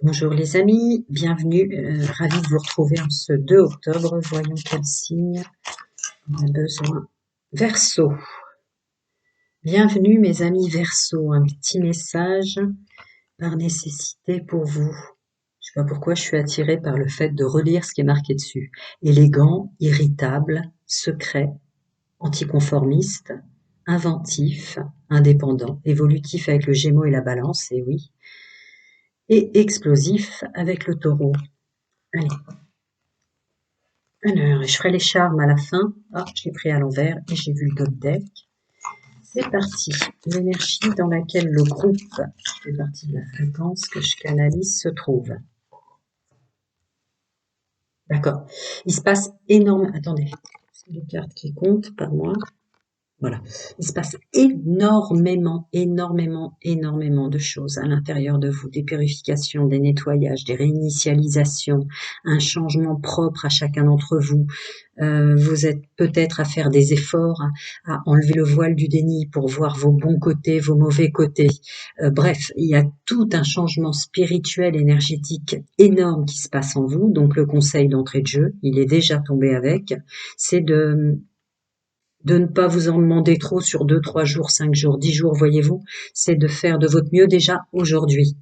Bonjour les amis, bienvenue, ravi de vous retrouver en ce 2 octobre. Voyons quel signe on a besoin. Verseau, bienvenue mes amis Verseau, un petit message par nécessité pour vous. Je sais pas pourquoi je suis attirée par le fait de relire ce qui est marqué dessus. Élégant, irritable, secret, anticonformiste, inventif, indépendant, évolutif avec le Gémeaux et la Balance, et oui, et explosif avec le Taureau. Allez. Alors, je ferai les charmes à la fin. Ah, je l'ai pris à l'envers et j'ai vu le top deck. C'est parti. L'énergie dans laquelle le groupe qui fait partie de la fréquence que je canalise se trouve. D'accord. Il se passe énormément. Attendez, c'est les cartes qui comptent, pas moi. Voilà. Il se passe énormément de choses à l'intérieur de vous. Des purifications, des nettoyages, des réinitialisations, un changement propre à chacun d'entre vous. Vous êtes peut-être à faire des efforts, à enlever le voile du déni pour voir vos bons côtés, vos mauvais côtés. Bref, il y a tout un changement spirituel, énergétique énorme qui se passe en vous. Donc le conseil d'entrée de jeu, il est déjà tombé avec, c'est de ne pas vous en demander trop sur 2, 3 jours, 5 jours, 10 jours, voyez-vous, c'est de faire de votre mieux déjà aujourd'hui.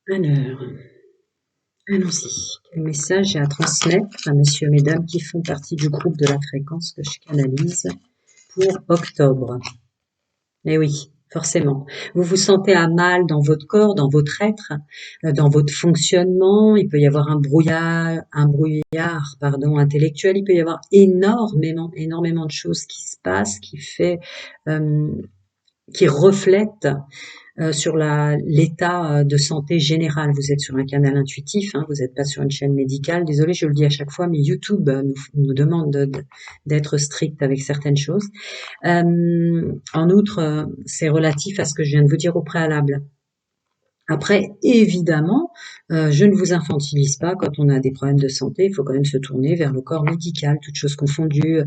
Alors, allons-y. Quel message j'ai à transmettre à messieurs, mesdames qui font partie du groupe de la fréquence que je canalise pour octobre? Eh oui, forcément. Vous vous sentez à mal dans votre corps, dans votre être, dans votre fonctionnement. Il peut y avoir un brouillard, pardon, intellectuel. Il peut y avoir énormément de choses qui se passent, euh, qui reflètent sur l'état de santé général. Vous êtes sur un canal intuitif, hein, vous n'êtes pas sur une chaîne médicale. Désolée, je le dis à chaque fois, mais YouTube nous demande d'être strict avec certaines choses. En outre, c'est relatif à ce que je viens de vous dire au préalable. Après, évidemment, je ne vous infantilise pas. Quand on a des problèmes de santé, il faut quand même se tourner vers le corps médical, toutes choses confondues.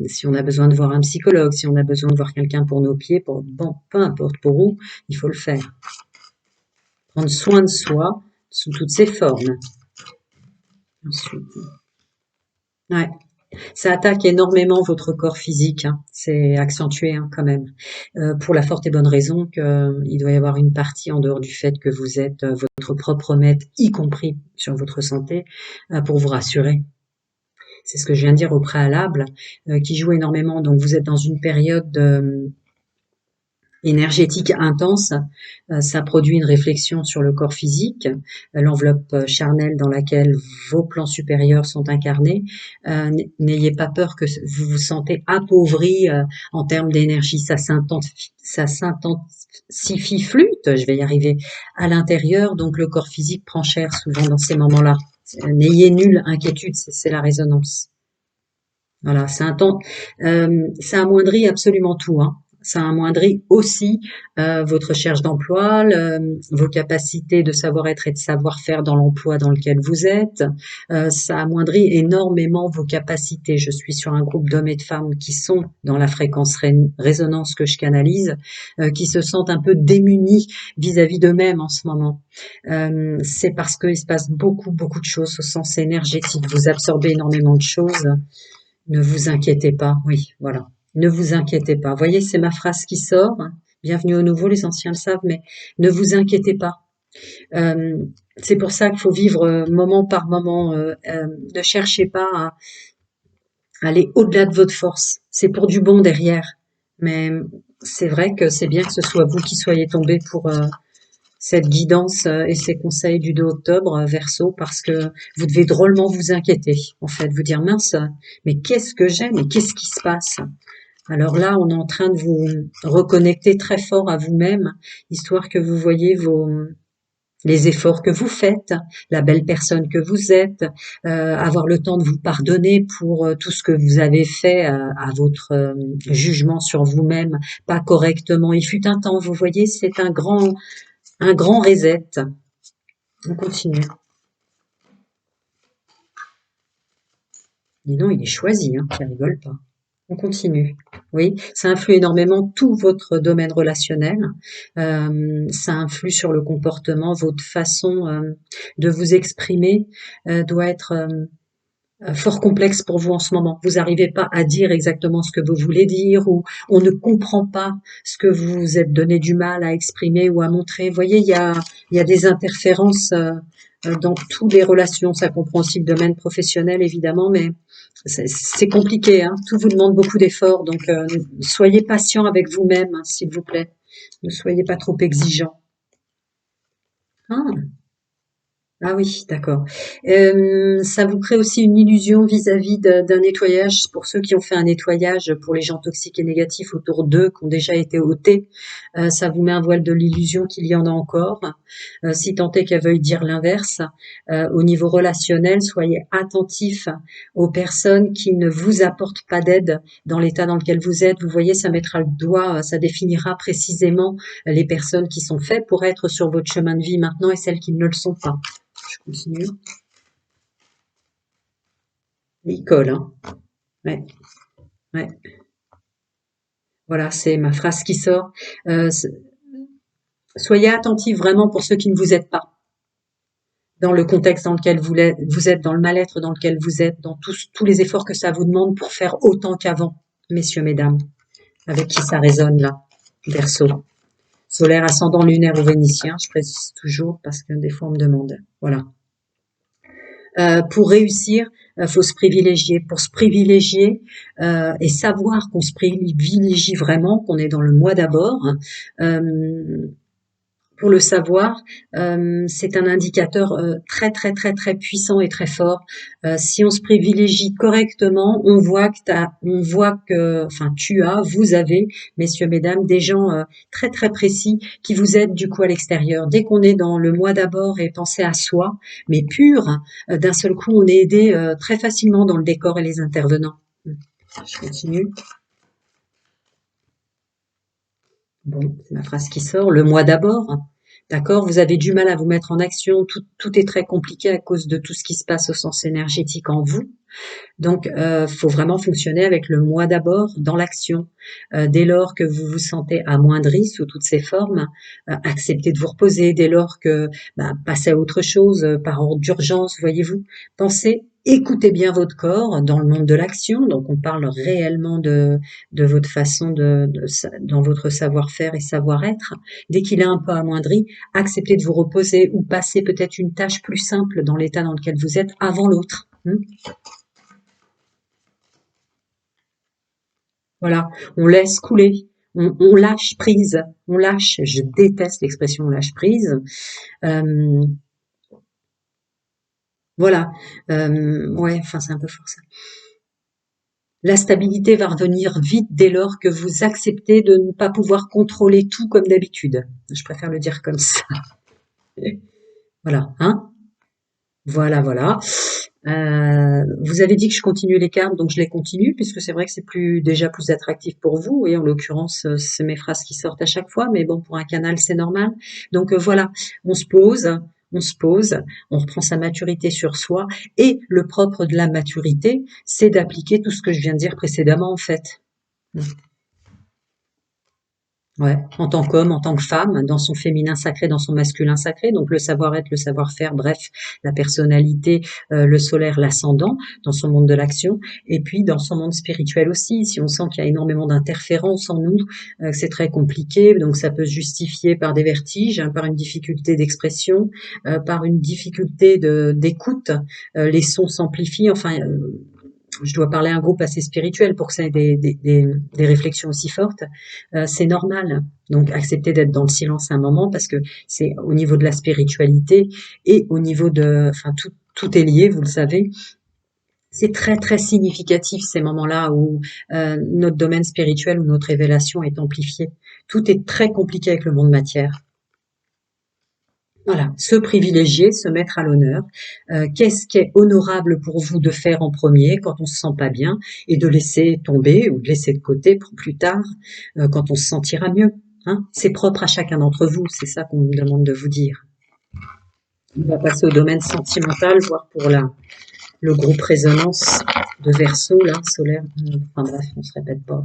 Si on a besoin de voir un psychologue, si on a besoin de voir quelqu'un pour nos pieds, bon, peu importe pour où, il faut le faire. Prendre soin de soi sous toutes ses formes. Ensuite, ouais. Ça attaque énormément votre corps physique, hein. C'est accentué hein, quand même, pour la forte et bonne raison qu'il doit y avoir une partie en dehors du fait que vous êtes votre propre maître, y compris sur votre santé, pour vous rassurer. C'est ce que je viens de dire au préalable, qui joue énormément. Donc vous êtes dans une période énergétique intense, ça produit une réflexion sur le corps physique, l'enveloppe charnelle dans laquelle vos plans supérieurs sont incarnés. N'ayez pas peur que vous vous sentez appauvri en termes d'énergie, ça s'intensifie flûte, je vais y arriver, à l'intérieur, donc le corps physique prend cher souvent dans ces moments-là. N'ayez nulle inquiétude, c'est la résonance. Voilà, ça amoindrit absolument tout, hein. Ça amoindrit aussi votre recherche d'emploi, vos capacités de savoir-être et de savoir-faire dans l'emploi dans lequel vous êtes. Ça amoindrit énormément vos capacités. Je suis sur un groupe d'hommes et de femmes qui sont dans la fréquence résonance que je canalise, qui se sentent un peu démunis vis-à-vis d'eux-mêmes en ce moment. C'est parce qu'il se passe beaucoup de choses au sens énergétique. Vous absorbez énormément de choses. Ne vous inquiétez pas, oui, voilà. Ne vous inquiétez pas. Vous voyez, c'est ma phrase qui sort. Bienvenue au nouveau, les anciens le savent, mais ne vous inquiétez pas. C'est pour ça qu'il faut vivre moment par moment. Ne cherchez pas à aller au-delà de votre force. C'est pour du bon derrière. Mais c'est vrai que c'est bien que ce soit vous qui soyez tombé pour cette guidance et ces conseils du 2 octobre, Verseau, parce que vous devez drôlement vous inquiéter, en fait, vous dire mince, mais qu'est-ce que j'ai, mais qu'est-ce qui se passe? Alors là, on est en train de vous reconnecter très fort à vous-même, histoire que vous voyez les efforts que vous faites, la belle personne que vous êtes, avoir le temps de vous pardonner pour tout ce que vous avez fait à votre jugement sur vous-même, pas correctement. Il fut un temps, vous voyez, c'est un grand reset. On continue. Dis donc, il est choisi, hein, ça rigole pas. On continue. Oui, ça influe énormément tout votre domaine relationnel. Ça influe sur le comportement, votre façon de vous exprimer doit être fort complexe pour vous en ce moment. Vous n'arrivez pas à dire exactement ce que vous voulez dire ou on ne comprend pas ce que vous vous êtes donné du mal à exprimer ou à montrer. Vous voyez, il y a des interférences dans toutes les relations. Ça comprend aussi le domaine professionnel, évidemment, mais c'est compliqué. Hein. Tout vous demande beaucoup d'efforts. Donc, soyez patient avec vous-même, hein, s'il vous plaît. Ne soyez pas trop exigeant. Ah. Ah oui, d'accord. Ça vous crée aussi une illusion vis-à-vis d'un nettoyage pour ceux qui ont fait un nettoyage pour les gens toxiques et négatifs autour d'eux, qui ont déjà été ôtés. Ça vous met un voile de l'illusion qu'il y en a encore. Si tant est qu'elle veuille dire l'inverse. Au niveau relationnel, soyez attentifs aux personnes qui ne vous apportent pas d'aide dans l'état dans lequel vous êtes. Vous voyez, ça mettra le doigt, ça définira précisément les personnes qui sont faites pour être sur votre chemin de vie maintenant et celles qui ne le sont pas. Je continue. Il colle, hein. Ouais, ouais. Voilà, c'est ma phrase qui sort. Soyez attentifs vraiment pour ceux qui ne vous aident pas, dans le contexte dans lequel vous êtes, dans le mal-être dans lequel vous êtes, dans tous les efforts que ça vous demande pour faire autant qu'avant, messieurs, mesdames, avec qui ça résonne là, Verseau. Solaire, ascendant, lunaire ou vénitien, je précise toujours parce que des fois on me demande. Voilà. Pour réussir, faut se privilégier. Pour se privilégier et savoir qu'on se privilégie vraiment, qu'on est dans le moi d'abord, pour le savoir, c'est un indicateur très très très très puissant et très fort. Si on se privilégie correctement, vous avez, messieurs, mesdames, des gens très très précis qui vous aident du coup à l'extérieur. Dès qu'on est dans le moi d'abord et penser à soi, mais pur, d'un seul coup, on est aidé très facilement dans le décor et les intervenants. Je continue. Bon, c'est ma phrase qui sort. Le moi d'abord. D'accord? Vous avez du mal à vous mettre en action. Tout est très compliqué à cause de tout ce qui se passe au sens énergétique en vous. Donc, faut vraiment fonctionner avec le moi d'abord dans l'action. Dès lors que vous vous sentez amoindri sous toutes ses formes, acceptez de vous reposer. Dès lors que passez à autre chose par ordre d'urgence, voyez-vous. Pensez, écoutez bien votre corps dans le monde de l'action. Donc, on parle réellement de votre façon dans votre savoir-faire et savoir-être. Dès qu'il est un peu amoindri, acceptez de vous reposer ou passez peut-être une tâche plus simple dans l'état dans lequel vous êtes avant l'autre. Voilà, on laisse couler, on lâche prise, on lâche. Je déteste l'expression lâche prise. Euh, voilà, ouais, enfin c'est un peu fort ça. La stabilité va revenir vite dès lors que vous acceptez de ne pas pouvoir contrôler tout comme d'habitude. Je préfère le dire comme ça. Voilà, hein? Voilà, voilà. Vous avez dit que je continue les cartes, donc je les continue puisque c'est vrai que c'est déjà plus attractif pour vous. Et en l'occurrence, c'est mes phrases qui sortent à chaque fois, mais bon, pour un canal, c'est normal. Donc voilà, on se pose, on se pose, on reprend sa maturité sur soi. Et le propre de la maturité, c'est d'appliquer tout ce que je viens de dire précédemment, en fait. Ouais, en tant qu'homme, en tant que femme, dans son féminin sacré, dans son masculin sacré, donc le savoir-être, le savoir-faire, bref, la personnalité, le solaire, l'ascendant, dans son monde de l'action, et puis dans son monde spirituel aussi. Si on sent qu'il y a énormément d'interférences en nous, que c'est très compliqué, donc ça peut se justifier par des vertiges, hein, par une difficulté d'expression, par une difficulté d'écoute, les sons s'amplifient, enfin je dois parler à un groupe assez spirituel pour que ça ait des réflexions aussi fortes, c'est normal. Donc accepter d'être dans le silence un moment parce que c'est au niveau de la spiritualité et au niveau enfin tout est lié, vous le savez. C'est très très significatif ces moments-là où notre domaine spirituel ou notre révélation est amplifiée. Tout est très compliqué avec le monde matière. Voilà, se privilégier, se mettre à l'honneur. Qu'est-ce qui est honorable pour vous de faire en premier quand on se sent pas bien et de laisser tomber ou de laisser de côté pour plus tard quand on se sentira mieux. Hein. C'est propre à chacun d'entre vous, c'est ça qu'on me demande de vous dire. On va passer au domaine sentimental, voire pour le groupe résonance. de Verseau, là, solaire. Enfin bref, on se répète pas.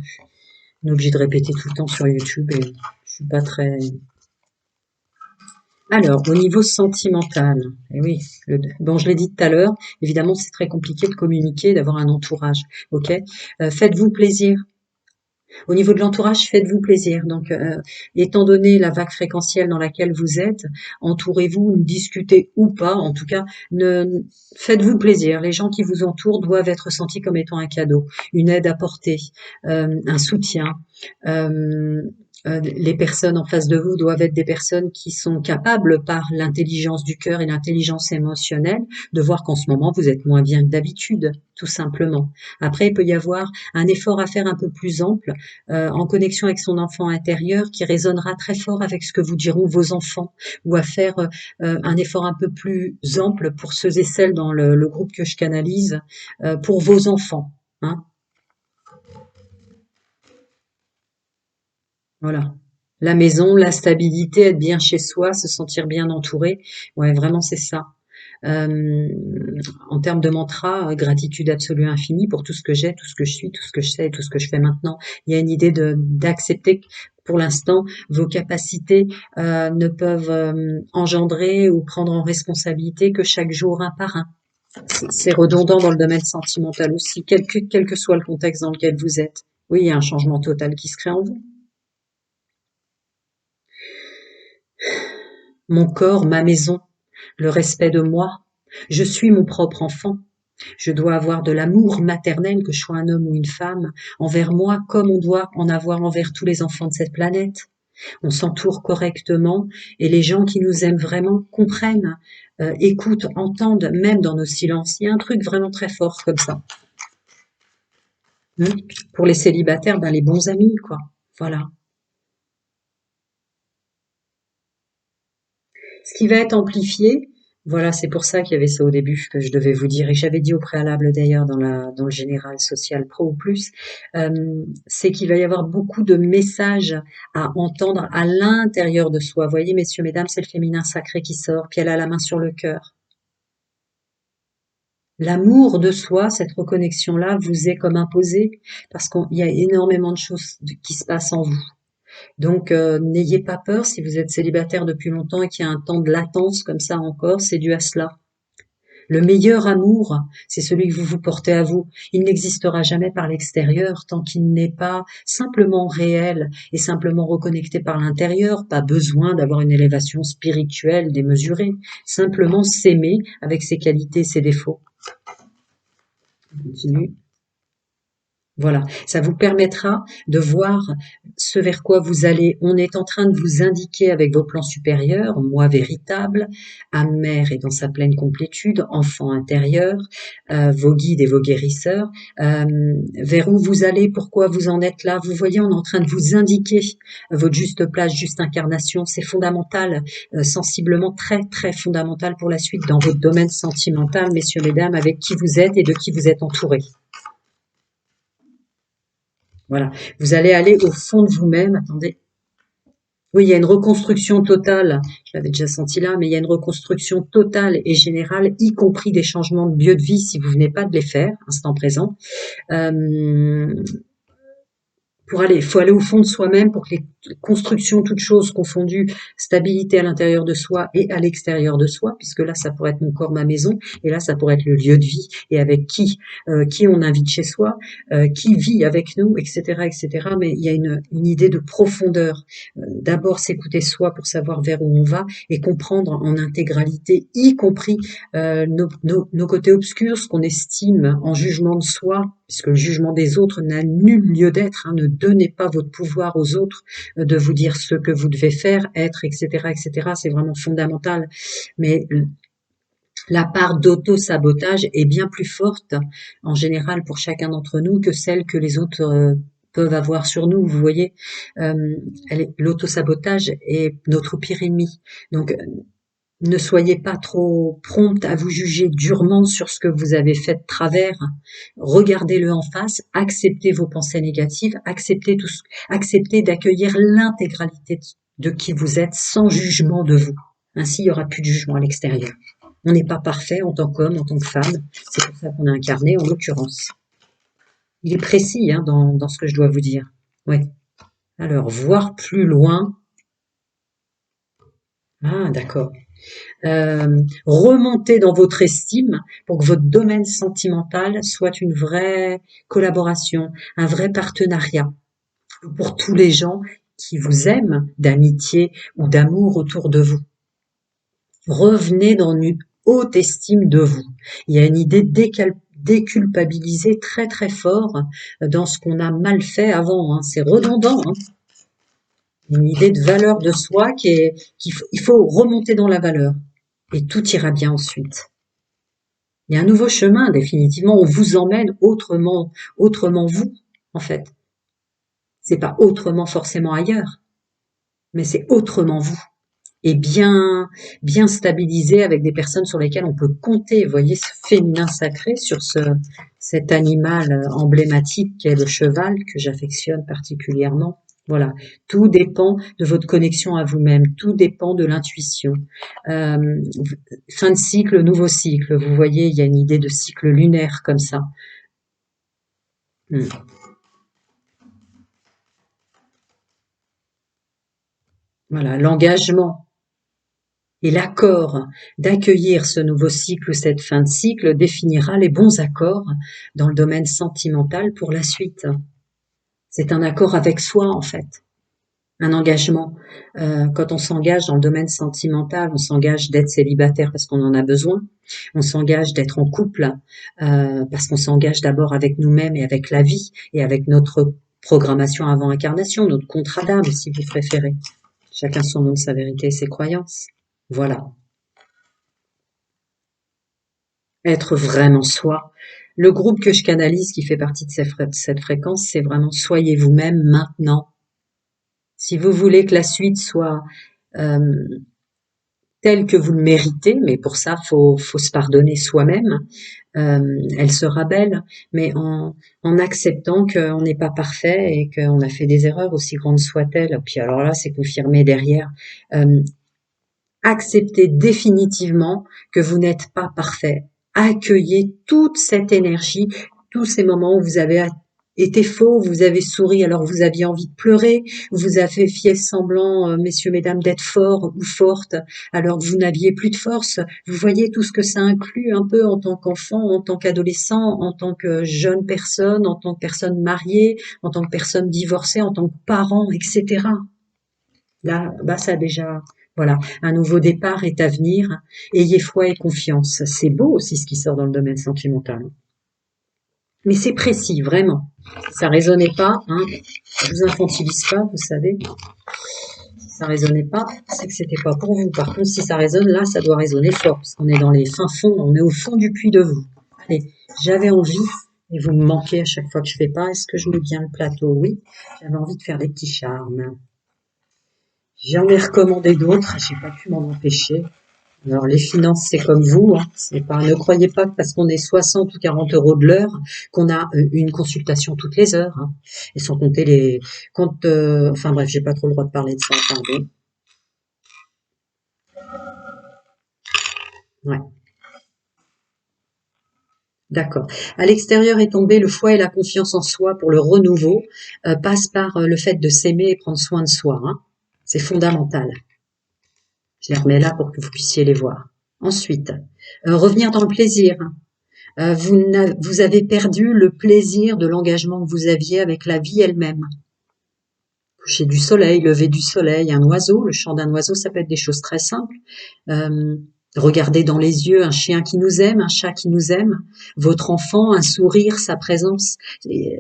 On est obligé de répéter tout le temps sur YouTube et je suis pas très... Alors, au niveau sentimental, eh oui, bon, je l'ai dit tout à l'heure, évidemment, c'est très compliqué de communiquer, d'avoir un entourage, ok? Faites-vous plaisir. Au niveau de l'entourage, faites-vous plaisir. Donc, étant donné la vague fréquentielle dans laquelle vous êtes, entourez-vous, discutez ou pas. En tout cas, faites-vous plaisir. Les gens qui vous entourent doivent être sentis comme étant un cadeau, une aide apportée, un soutien. Les personnes en face de vous doivent être des personnes qui sont capables, par l'intelligence du cœur et l'intelligence émotionnelle, de voir qu'en ce moment, vous êtes moins bien que d'habitude, tout simplement. Après, il peut y avoir un effort à faire un peu plus ample, en connexion avec son enfant intérieur, qui résonnera très fort avec ce que vous diront vos enfants, ou à faire un effort un peu plus ample pour ceux et celles dans le groupe que je canalise, pour vos enfants. Hein. Voilà. La maison, la stabilité, être bien chez soi, se sentir bien entouré. Ouais, vraiment, c'est ça. Euh, En termes de mantra, gratitude absolue infinie pour tout ce que j'ai, tout ce que je suis, tout ce que je sais et tout ce que je fais maintenant. Il y a une idée d'accepter que pour l'instant, vos capacités ne peuvent engendrer ou prendre en responsabilité que chaque jour un par un. C'est redondant dans le domaine sentimental aussi, quel que soit le contexte dans lequel vous êtes. Oui, il y a un changement total qui se crée en vous. Mon corps, ma maison, le respect de moi. Je suis mon propre enfant. Je dois avoir de l'amour maternel, que je sois un homme ou une femme, envers moi comme on doit en avoir envers tous les enfants de cette planète. On s'entoure correctement et les gens qui nous aiment vraiment comprennent, écoutent, entendent, même dans nos silences. Il y a un truc vraiment très fort comme ça. Hein. Pour les célibataires, ben les bons amis, quoi. Voilà. Ce qui va être amplifié, voilà, c'est pour ça qu'il y avait ça au début que je devais vous dire, et que j'avais dit au préalable d'ailleurs dans le général social pro ou plus, c'est qu'il va y avoir beaucoup de messages à entendre à l'intérieur de soi. Vous voyez, messieurs, mesdames, c'est le féminin sacré qui sort, puis elle a la main sur le cœur. L'amour de soi, cette reconnexion-là, vous est comme imposée parce qu'il y a énormément de choses qui se passent en vous. Donc, n'ayez pas peur si vous êtes célibataire depuis longtemps et qu'il y a un temps de latence comme ça encore, c'est dû à cela. Le meilleur amour, c'est celui que vous vous portez à vous. Il n'existera jamais par l'extérieur tant qu'il n'est pas simplement réel et simplement reconnecté par l'intérieur. Pas besoin d'avoir une élévation spirituelle démesurée. Simplement s'aimer avec ses qualités, ses défauts. On continue. Voilà, ça vous permettra de voir ce vers quoi vous allez. On est en train de vous indiquer avec vos plans supérieurs, moi véritable, âme mère et dans sa pleine complétude, enfant intérieur, vos guides et vos guérisseurs, vers où vous allez, pourquoi vous en êtes là. Vous voyez, on est en train de vous indiquer votre juste place, juste incarnation. C'est fondamental, sensiblement très très fondamental pour la suite dans votre domaine sentimental, messieurs, mesdames, avec qui vous êtes et de qui vous êtes entourés. Voilà. Vous allez aller au fond de vous-même. Attendez. Oui, il y a une reconstruction totale. Je l'avais déjà senti là, mais il y a une reconstruction totale et générale, y compris des changements de lieu de vie si vous venez pas de les faire, instant présent. Euh, il faut aller au fond de soi-même pour que les constructions, toutes choses confondues, stabilité à l'intérieur de soi et à l'extérieur de soi, puisque là, ça pourrait être mon corps, ma maison, et là, ça pourrait être le lieu de vie, et avec qui on invite chez soi, qui vit avec nous, etc., etc. Mais il y a une idée de profondeur. D'abord, s'écouter soi pour savoir vers où on va et comprendre en intégralité, y compris nos côtés obscurs, ce qu'on estime en jugement de soi, puisque le jugement des autres n'a nul lieu d'être. Hein, ne donnez pas votre pouvoir aux autres de vous dire ce que vous devez faire, être, etc., etc. C'est vraiment fondamental. Mais la part d'auto-sabotage est bien plus forte, en général, pour chacun d'entre nous que celle que les autres peuvent avoir sur nous. Vous voyez, l'auto-sabotage est notre pire ennemi. Donc, ne soyez pas trop prompte à vous juger durement sur ce que vous avez fait de travers. Regardez-le en face, acceptez vos pensées négatives, acceptez d'accueillir l'intégralité de qui vous êtes sans jugement de vous. Ainsi, il n'y aura plus de jugement à l'extérieur. On n'est pas parfait en tant qu'homme, en tant que femme. C'est pour ça qu'on est incarné, en l'occurrence. Il est précis hein, dans ce que je dois vous dire. Ouais. Alors, voir plus loin. Ah, d'accord. Remonter dans votre estime pour que votre domaine sentimental soit une vraie collaboration, un vrai partenariat pour tous les gens qui vous aiment d'amitié ou d'amour autour de vous. Revenez dans une haute estime de vous. Il y a une idée déculpabilisée très très fort dans ce qu'on a mal fait avant. Hein. C'est redondant. Hein. Une idée de valeur de soi il faut remonter dans la valeur et tout ira bien ensuite. Il y a un nouveau chemin définitivement. On vous emmène autrement vous en fait. C'est pas autrement forcément ailleurs, mais c'est autrement vous. Et bien stabilisé avec des personnes sur lesquelles on peut compter. Vous voyez ce féminin sacré sur cet animal emblématique qu'est le cheval que j'affectionne particulièrement. Voilà, tout dépend de votre connexion à vous-même, tout dépend de l'intuition. Euh, Fin de cycle, nouveau cycle. Vous voyez, il y a une idée de cycle lunaire comme ça. Hmm. Voilà, l'engagement et l'accord d'accueillir ce nouveau cycle ou cette fin de cycle définira les bons accords dans le domaine sentimental pour la suite. C'est un accord avec soi en fait, un engagement. Quand on s'engage dans le domaine sentimental, on s'engage d'être célibataire parce qu'on en a besoin, on s'engage d'être en couple parce qu'on s'engage d'abord avec nous-mêmes et avec la vie et avec notre programmation avant incarnation, notre contrat d'âme si vous préférez. Chacun son monde, sa vérité et ses croyances. Voilà. Être vraiment soi. Le groupe que je canalise qui fait partie de cette fréquence, c'est vraiment soyez vous-même maintenant. Si vous voulez que la suite soit euh, telle que vous le méritez, mais pour ça, faut se pardonner soi-même, elle sera belle, mais en acceptant qu'on n'est pas parfait et qu'on a fait des erreurs aussi grandes soient-elles. Puis alors là, c'est confirmé derrière. Euh, Acceptez définitivement que vous n'êtes pas parfait. Accueillez toute cette énergie, tous ces moments où vous avez été faux, vous avez souri alors vous aviez envie de pleurer, vous avez fait semblant, messieurs, mesdames, d'être fort ou forte alors que vous n'aviez plus de force. Vous voyez tout ce que ça inclut un peu en tant qu'enfant, en tant qu'adolescent, en tant que jeune personne, en tant que personne mariée, en tant que personne divorcée, en tant que parent, etc. Là, bah ça déjà, voilà, un nouveau départ est à venir. Ayez foi et confiance. C'est beau aussi ce qui sort dans le domaine sentimental. Mais c'est précis, vraiment. Si ça résonnait pas, hein, je vous infantilise pas, vous savez. Si ça résonnait pas, c'est que c'était pas pour vous. Par contre, si ça résonne, là, ça doit résonner fort, parce qu'on est dans les fins fonds, on est au fond du puits de vous. Allez, j'avais envie, et vous me manquez à chaque fois que je fais pas. Est-ce que je mets bien le plateau? Oui. J'avais envie de faire des petits charmes. J'en ai recommandé d'autres, j'ai pas pu m'en empêcher. Alors les finances, c'est comme vous, hein. C'est pas, ne croyez pas que parce qu'on est 60 ou 40 euros de l'heure qu'on a une consultation toutes les heures. Hein. Et sans compter les comptes. Enfin bref, j'ai pas trop le droit de parler de ça. Pardon. Ouais, d'accord. À l'extérieur est tombé le foie et la confiance en soi pour le renouveau passe par le fait de s'aimer et prendre soin de soi. Hein. C'est fondamental. Je les remets là pour que vous puissiez les voir. Ensuite, revenir dans le plaisir. Vous avez perdu le plaisir de l'engagement que vous aviez avec la vie elle-même. Coucher du soleil, lever du soleil, un oiseau, le chant d'un oiseau, ça peut être des choses très simples. Euh, Regarder dans les yeux un chien qui nous aime, un chat qui nous aime, votre enfant, un sourire, sa présence,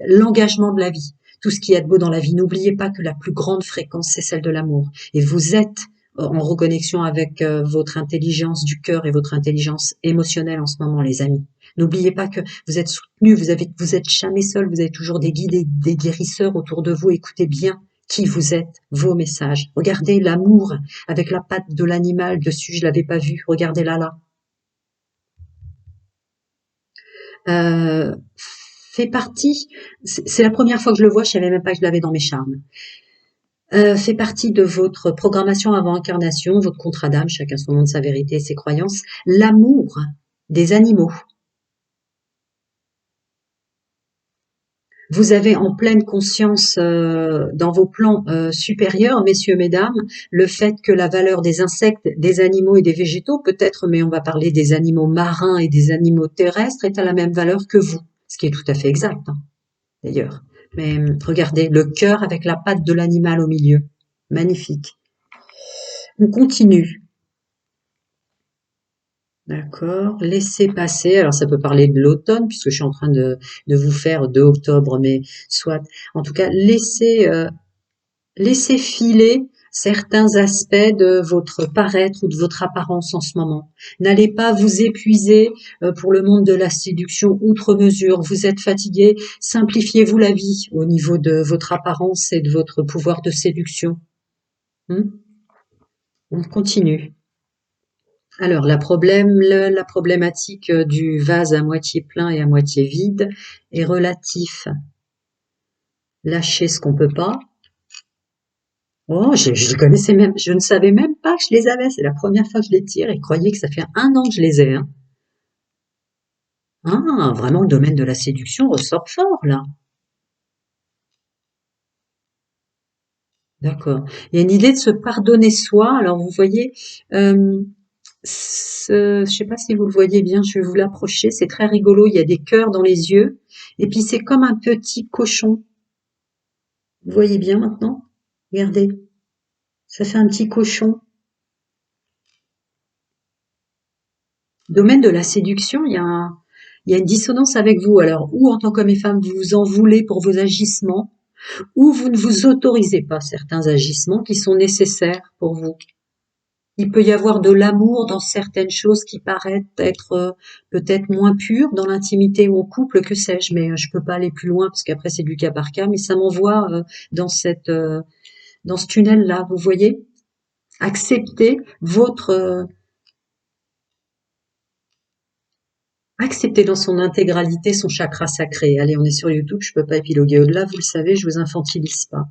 l'engagement de la vie. Tout ce qui est de beau dans la vie. N'oubliez pas que la plus grande fréquence, c'est celle de l'amour. Et vous êtes en reconnexion avec votre intelligence du cœur et votre intelligence émotionnelle en ce moment, les amis. N'oubliez pas que vous êtes soutenu, vous êtes jamais seul, vous avez toujours des guides et des guérisseurs autour de vous. Écoutez bien qui vous êtes, vos messages. Regardez l'amour avec la patte de l'animal dessus, je l'avais pas vu. Regardez-la là. Euh, Fait partie, c'est la première fois que je le vois, je savais même pas que je l'avais dans mes charmes. Fait partie de votre programmation avant incarnation, votre contrat d'âme, chacun son nom de sa vérité et ses croyances, l'amour des animaux. Vous avez en pleine conscience dans vos plans supérieurs, messieurs, mesdames, le fait que la valeur des insectes, des animaux et des végétaux, peut-être, mais on va parler des animaux marins et des animaux terrestres, est à la même valeur que vous, ce qui est tout à fait exact, hein, d'ailleurs. Mais regardez, le cœur avec la patte de l'animal au milieu. Magnifique. On continue. D'accord, laissez passer. Alors ça peut parler de l'automne, puisque je suis en train de vous faire de octobre, mais soit. En tout cas, laissez filer certains aspects de votre paraître ou de votre apparence en ce moment. N'allez pas vous épuiser pour le monde de la séduction outre mesure. Vous êtes fatigué, simplifiez-vous la vie au niveau de votre apparence et de votre pouvoir de séduction. On continue. Alors la problématique du vase à moitié plein et à moitié vide est relatif. Lâcher ce qu'on peut pas. Oh, je les connaissais même, je ne savais même pas que je les avais. C'est la première fois que je les tire et croyez que ça fait 1 an que je les ai, hein. Ah, vraiment le domaine de la séduction ressort fort là. D'accord. Il y a une idée de se pardonner soi. Alors vous voyez, euh, je sais pas si vous le voyez bien, je vais vous l'approcher. C'est très rigolo. Il y a des cœurs dans les yeux. Et puis c'est comme un petit cochon. Vous voyez bien maintenant? Regardez, ça fait un petit cochon. Domaine de la séduction, il y a une dissonance avec vous. Alors, ou en tant qu'homme et femme, vous vous en voulez pour vos agissements, ou vous ne vous autorisez pas certains agissements qui sont nécessaires pour vous. Il peut y avoir de l'amour dans certaines choses qui paraissent être peut-être moins pures dans l'intimité ou en couple, que sais-je, mais je peux pas aller plus loin parce qu'après c'est du cas par cas, mais ça m'envoie dans ce tunnel-là, vous voyez? Accepter dans son intégralité son chakra sacré. Allez, on est sur YouTube, je peux pas épiloguer au-delà, vous le savez, je vous infantilise pas.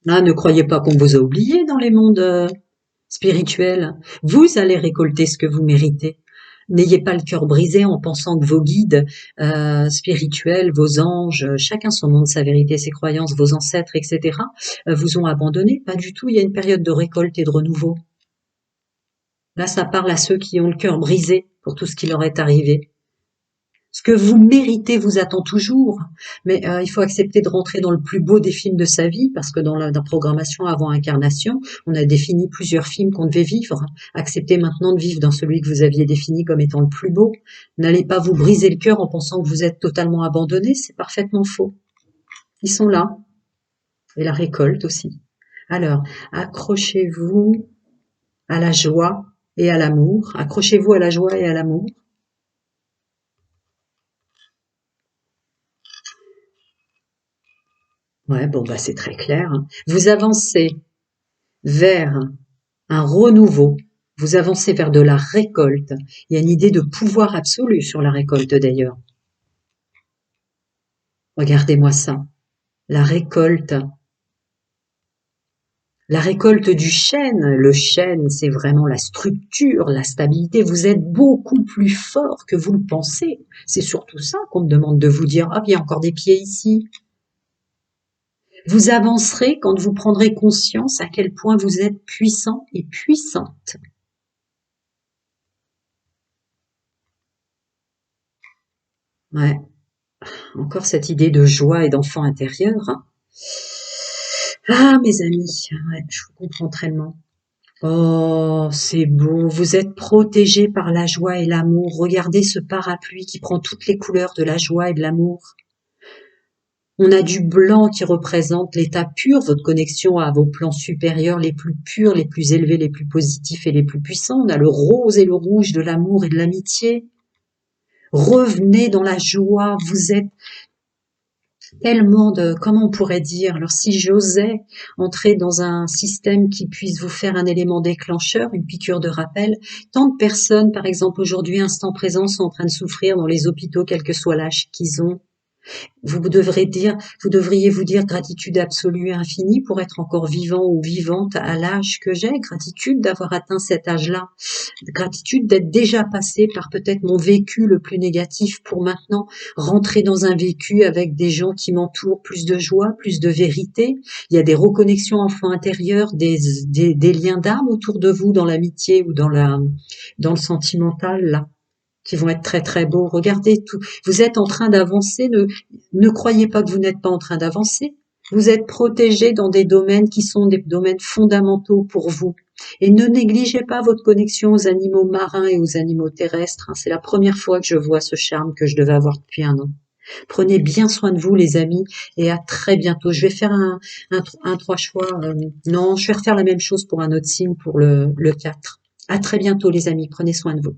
Ah, ne croyez pas qu'on vous a oublié dans les mondes spirituels. Vous allez récolter ce que vous méritez. N'ayez pas le cœur brisé en pensant que vos guides spirituels, vos anges, chacun son monde, sa vérité, ses croyances, vos ancêtres, etc., vous ont abandonné. Pas du tout, il y a une période de récolte et de renouveau. Là, ça parle à ceux qui ont le cœur brisé pour tout ce qui leur est arrivé. Ce que vous méritez vous attend toujours, mais il faut accepter de rentrer dans le plus beau des films de sa vie, parce que dans la programmation avant incarnation, on a défini plusieurs films qu'on devait vivre. Acceptez maintenant de vivre dans celui que vous aviez défini comme étant le plus beau. N'allez pas vous briser le cœur en pensant que vous êtes totalement abandonné, c'est parfaitement faux. Ils sont là, et la récolte aussi. Alors, accrochez-vous à la joie et à l'amour. Accrochez-vous à la joie et à l'amour. Ouais, bon, bah, c'est très clair, hein. Vous avancez vers un renouveau, vous avancez vers de la récolte. Il y a une idée de pouvoir absolu sur la récolte d'ailleurs. Regardez-moi ça. La récolte. La récolte du chêne. Le chêne, c'est vraiment la structure, la stabilité. Vous êtes beaucoup plus fort que vous le pensez. C'est surtout ça qu'on me demande de vous dire. Ah, il y a encore des pieds ici. Vous avancerez quand vous prendrez conscience à quel point vous êtes puissant et puissante. Ouais, encore cette idée de joie et d'enfant intérieur, hein. Ah, mes amis, ouais, je vous comprends tellement. Oh, c'est beau, vous êtes protégés par la joie et l'amour. Regardez ce parapluie qui prend toutes les couleurs de la joie et de l'amour. On a du blanc qui représente l'état pur, votre connexion à vos plans supérieurs les plus purs, les plus élevés, les plus positifs et les plus puissants. On a le rose et le rouge de l'amour et de l'amitié. Revenez dans la joie, vous êtes tellement de, comment on pourrait dire, alors si j'osais entrer dans un système qui puisse vous faire un élément déclencheur, une piqûre de rappel, tant de personnes, par exemple aujourd'hui, instant présent, sont en train de souffrir dans les hôpitaux, quel que soit l'âge qu'ils ont. Vous devriez vous dire gratitude absolue et infinie pour être encore vivant ou vivante à l'âge que j'ai. Gratitude d'avoir atteint cet âge-là. Gratitude d'être déjà passé par peut-être mon vécu le plus négatif pour maintenant rentrer dans un vécu avec des gens qui m'entourent, plus de joie, plus de vérité. Il y a des reconnexions enfants intérieurs, des liens d'âme autour de vous dans l'amitié ou dans le sentimental, là, qui vont être très très beaux. Regardez tout. Vous êtes en train d'avancer. Ne croyez pas que vous n'êtes pas en train d'avancer. Vous êtes protégé dans des domaines qui sont des domaines fondamentaux pour vous. Et ne négligez pas votre connexion aux animaux marins et aux animaux terrestres. C'est la première fois que je vois ce charme que je devais avoir depuis un an. Prenez bien soin de vous, les amis, et à très bientôt. Je vais faire un trois choix. Non, je vais refaire la même chose pour un autre signe, pour le 4. À très bientôt, les amis. Prenez soin de vous.